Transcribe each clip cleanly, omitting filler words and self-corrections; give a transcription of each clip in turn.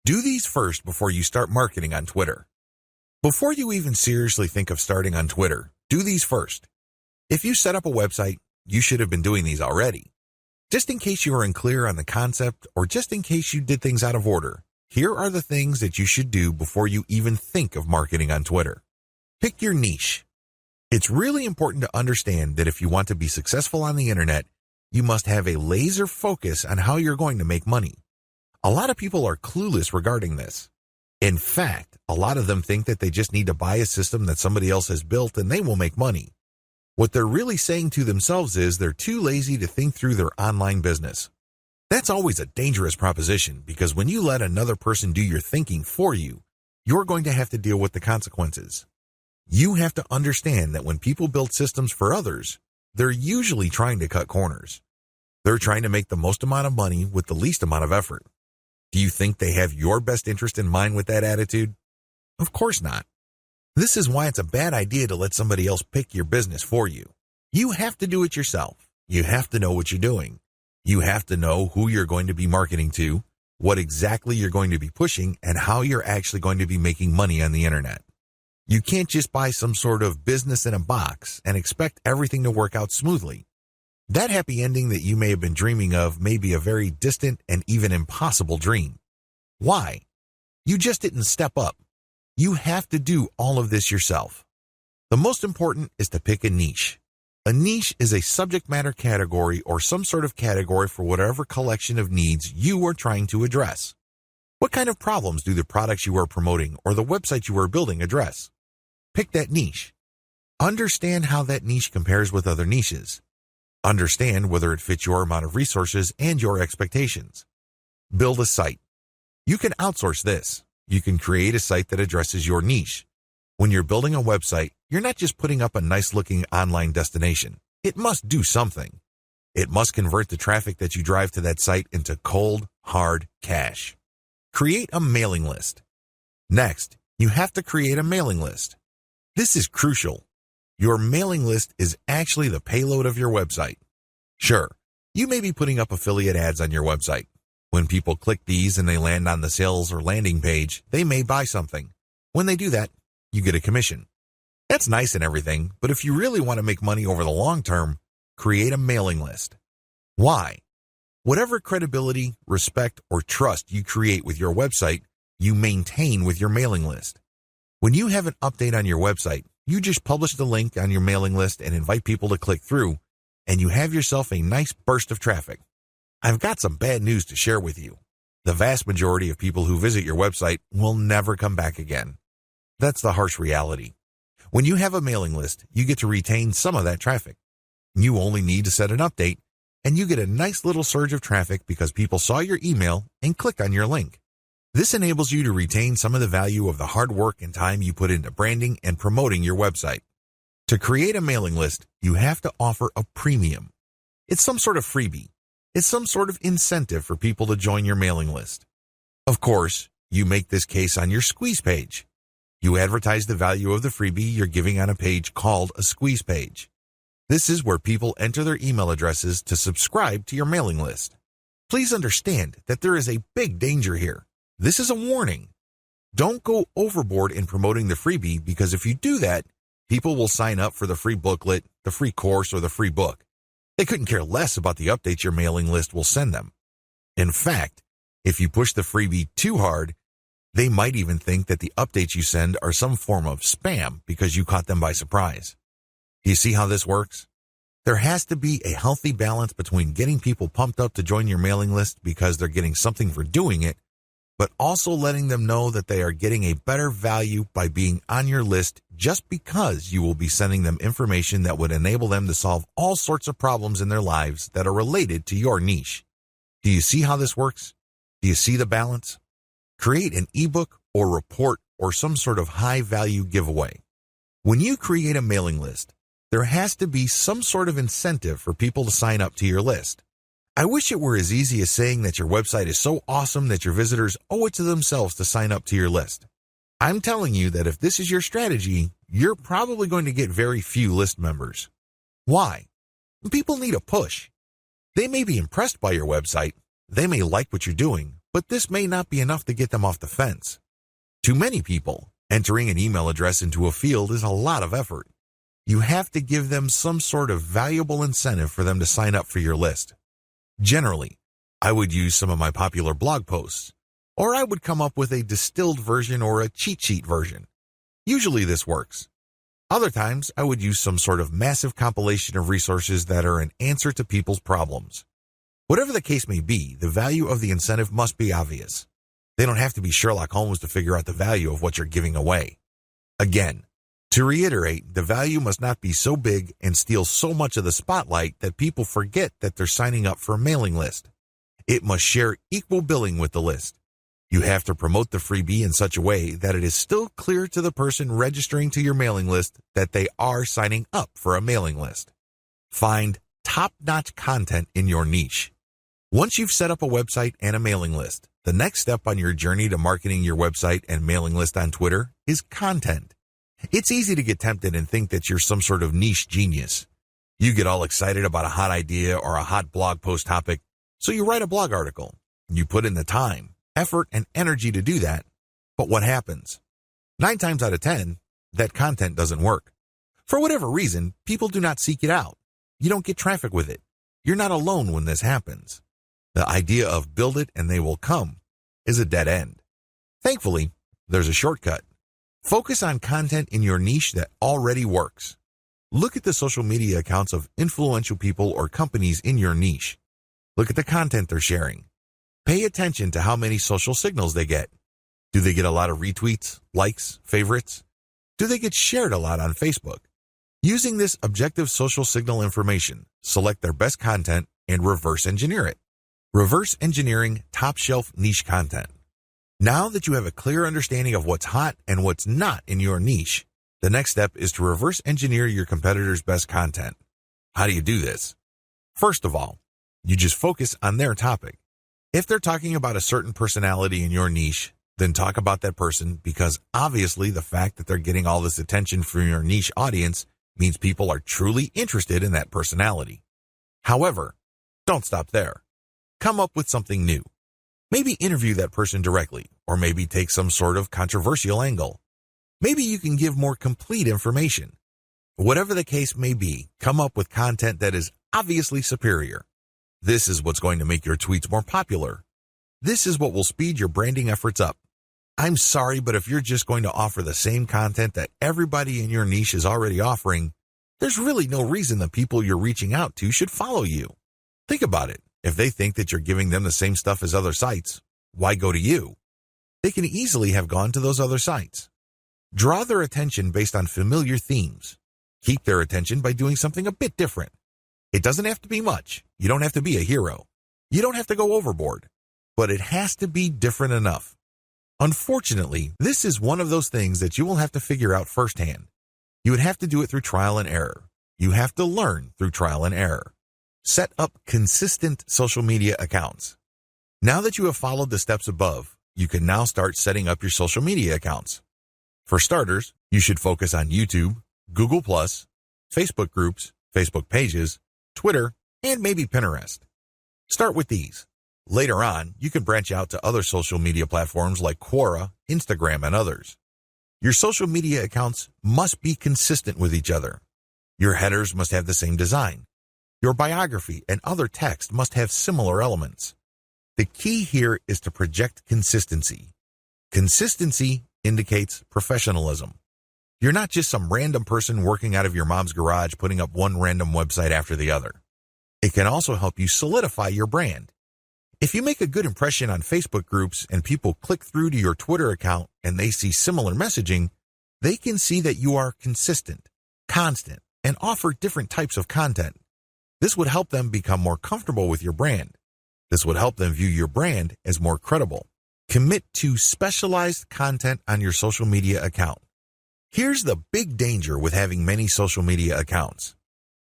Do these first before you start marketing on Twitter. Before you even seriously think of starting on Twitter, do these first. If you set up a website, you should have been doing these already. Just in case you are unclear on the concept or just in case you did things out of order, here are the things that you should do before you even think of marketing on Twitter. Pick your niche. It's really important to understand that if you want to be successful on the internet, you must have a laser focus on how you're going to make money. A lot of people are clueless regarding this. In fact, a lot of them think that they just need to buy a system that somebody else has built and they will make money. What they're really saying to themselves is they're too lazy to think through their online business. That's always a dangerous proposition because when you let another person do your thinking for you, you're going to have to deal with the consequences. You have to understand that when people build systems for others, they're usually trying to cut corners. They're trying to make the most amount of money with the least amount of effort. Do you think they have your best interest in mind with that attitude? Of course not. This is why it's a bad idea to let somebody else pick your business for you. You have to do it yourself. You have to know what you're doing. You have to know who you're going to be marketing to, what exactly you're going to be pushing, and how you're actually going to be making money on the internet. You can't just buy some sort of business in a box and expect everything to work out smoothly. That happy ending that you may have been dreaming of may be a very distant and even impossible dream. Why? You just didn't step up. You have to do all of this yourself. The most important is to pick a niche. A niche is a subject matter category or some sort of category for whatever collection of needs you are trying to address. What kind of problems do the products you are promoting or the website you are building address? Pick that niche. Understand how that niche compares with other niches. Understand whether it fits your amount of resources and your expectations. Build a site. You can outsource this. You can create a site that addresses your niche. When you're building a website, you're not just putting up a nice-looking online destination. It must do something. It must convert the traffic that you drive to that site into cold, hard cash. Create a mailing list. Next, you have to create a mailing list. This is crucial. Your mailing list is actually the payload of your website. Sure, you may be putting up affiliate ads on your website. When people click these and they land on the sales or landing page, they may buy something. When they do that, you get a commission. That's nice and everything, but if you really want to make money over the long term, create a mailing list. Why? Whatever credibility, respect, or trust you create with your website, you maintain with your mailing list. When you have an update on your website, you just publish the link on your mailing list and invite people to click through, and you have yourself a nice burst of traffic. I've got some bad news to share with you. The vast majority of people who visit your website will never come back again. That's the harsh reality. When you have a mailing list, you get to retain some of that traffic. You only need to set an update, and you get a nice little surge of traffic because people saw your email and click on your link. This enables you to retain some of the value of the hard work and time you put into branding and promoting your website. To create a mailing list, you have to offer a premium. It's some sort of freebie. It's some sort of incentive for people to join your mailing list. Of course, you make this case on your squeeze page. You advertise the value of the freebie you're giving on a page called a squeeze page. This is where people enter their email addresses to subscribe to your mailing list. Please understand that there is a big danger here. This is a warning. Don't go overboard in promoting the freebie because if you do that, people will sign up for the free booklet, the free course, or the free book. They couldn't care less about the updates your mailing list will send them. In fact, if you push the freebie too hard, they might even think that the updates you send are some form of spam because you caught them by surprise. Do you see how this works? There has to be a healthy balance between getting people pumped up to join your mailing list because they're getting something for doing it, but also letting them know that they are getting a better value by being on your list just because you will be sending them information that would enable them to solve all sorts of problems in their lives that are related to your niche. Do you see how this works? Do you see the balance? Create an ebook or report or some sort of high-value giveaway. When you create a mailing list, there has to be some sort of incentive for people to sign up to your list. I wish it were as easy as saying that your website is so awesome that your visitors owe it to themselves to sign up to your list. I'm telling you that if this is your strategy, you're probably going to get very few list members. Why? People need a push. They may be impressed by your website, they may like what you're doing, but this may not be enough to get them off the fence. To many people, entering an email address into a field is a lot of effort. You have to give them some sort of valuable incentive for them to sign up for your list. Generally, I would use some of my popular blog posts, or I would come up with a distilled version or a cheat sheet version. Usually this works. Other times, I would use some sort of massive compilation of resources that are an answer to people's problems. Whatever the case may be, the value of the incentive must be obvious. They don't have to be Sherlock Holmes to figure out the value of what you're giving away. Again, to reiterate, the value must not be so big and steal so much of the spotlight that people forget that they're signing up for a mailing list. It must share equal billing with the list. You have to promote the freebie in such a way that it is still clear to the person registering to your mailing list that they are signing up for a mailing list. Find top-notch content in your niche. Once you've set up a website and a mailing list, the next step on your journey to marketing your website and mailing list on Twitter is content. It's easy to get tempted and think that you're some sort of niche genius. You get all excited about a hot idea or a hot blog post topic, so you write a blog article. You put in the time, effort, and energy to do that, but what happens? 9 times out of 10, that content doesn't work. For whatever reason, people do not seek it out. You don't get traffic with it. You're not alone when this happens. The idea of build it and they will come is a dead end. Thankfully, there's a shortcut. Focus on content in your niche that already works. Look at the social media accounts of influential people or companies in your niche. Look at the content they're sharing. Pay attention to how many social signals they get. Do they get a lot of retweets, likes, favorites? Do they get shared a lot on Facebook? Using this objective social signal information, select their best content and reverse engineer it. Reverse engineering top-shelf niche content. Now that you have a clear understanding of what's hot and what's not in your niche, the next step is to reverse engineer your competitors' best content. How do you do this? First of all, you just focus on their topic. If they're talking about a certain personality in your niche, then talk about that person, because obviously the fact that they're getting all this attention from your niche audience means people are truly interested in that personality. However, don't stop there. Come up with something new. Maybe interview that person directly, or maybe take some sort of controversial angle. Maybe you can give more complete information. Whatever the case may be, come up with content that is obviously superior. This is what's going to make your tweets more popular. This is what will speed your branding efforts up. I'm sorry, but if you're just going to offer the same content that everybody in your niche is already offering, there's really no reason the people you're reaching out to should follow you. Think about it. If they think that you're giving them the same stuff as other sites, why go to you? They can easily have gone to those other sites. Draw their attention based on familiar themes. Keep their attention by doing something a bit different. It doesn't have to be much. You don't have to be a hero. You don't have to go overboard. But it has to be different enough. Unfortunately, this is one of those things that you will have to figure out firsthand. You would have to do it through trial and error. You have to learn through trial and error. Set up consistent social media accounts. Now that you have followed the steps above, you can now start setting up your social media accounts. For starters, you should focus on YouTube, Google+, Facebook groups, Facebook pages, Twitter, and maybe Pinterest. Start with these. Later on, you can branch out to other social media platforms like Quora, Instagram, and others. Your social media accounts must be consistent with each other. Your headers must have the same design. Your biography and other text must have similar elements. The key here is to project consistency. Consistency indicates professionalism. You're not just some random person working out of your mom's garage putting up one random website after the other. It can also help you solidify your brand. If you make a good impression on Facebook groups and people click through to your Twitter account and they see similar messaging, they can see that you are consistent, constant, and offer different types of content. This would help them become more comfortable with your brand. This would help them view your brand as more credible. Commit to specialized content on your social media account. Here's the big danger with having many social media accounts.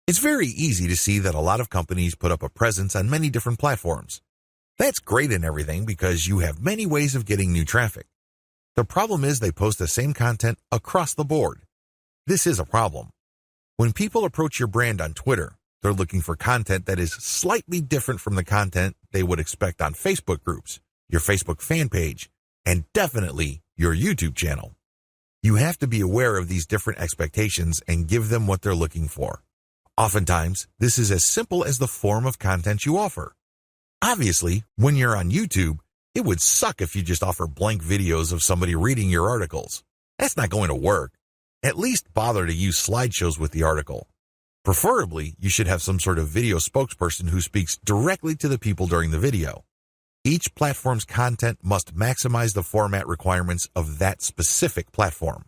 It's very easy to see that a lot of companies put up a presence on many different platforms. That's great and everything because you have many ways of getting new traffic. The problem is they post the same content across the board. This is a problem. When people approach your brand on Twitter, they're looking for content that is slightly different from the content they would expect on Facebook groups, your Facebook fan page, and definitely your YouTube channel. You have to be aware of these different expectations and give them what they're looking for. Oftentimes, this is as simple as the form of content you offer. Obviously, when you're on YouTube, it would suck if you just offer blank videos of somebody reading your articles. That's not going to work. At least bother to use slideshows with the article. Preferably, you should have some sort of video spokesperson who speaks directly to the people during the video. Each platform's content must maximize the format requirements of that specific platform.